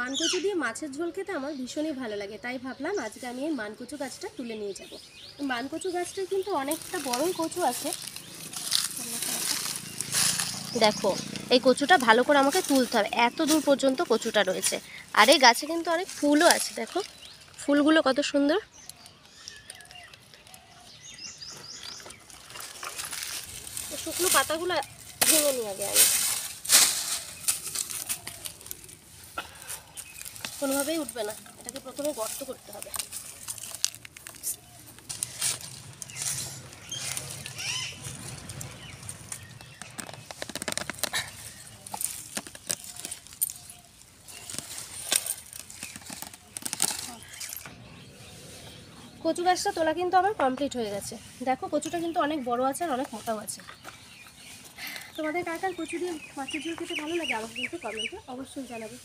মানকচু দিয়ে মাছের ঝোল খেতে আমার ভীষণই ভালো লাগে, তাই ভাবলাম আজকে আমি এই মানকচু গাছটা তুলে নিয়ে যাব। মানকচু গাছটা কিন্তু অনেকটা বড়ই কচু আছে। দেখো, এই কচুটা ভালো করে আমাকে তুলতে হবে, এত দূর পর্যন্ত কচুটা রয়েছে। আর এই গাছে কিন্তু অনেক ফুলও আছে, দেখো ফুলগুলো কত সুন্দর। শুকনো পাতাগুলো ভেঙে নিয়ে আগে আমি, কোনোভাবেই উঠবে না, এটাকে প্রথমে গর্ত করতে হবে। কচু গাছটা তোলা কিন্তু আমার কমপ্লিট হয়ে গেছে। দেখো কচুটা কিন্তু অনেক বড় আছে আর অনেক মোটাও আছে। তোমাদের কার কার কচু দিয়ে মাছের ঝোল খেতে ভালো লাগে আমাকে কিন্তু কমেন্টে অবশ্যই জানাবে।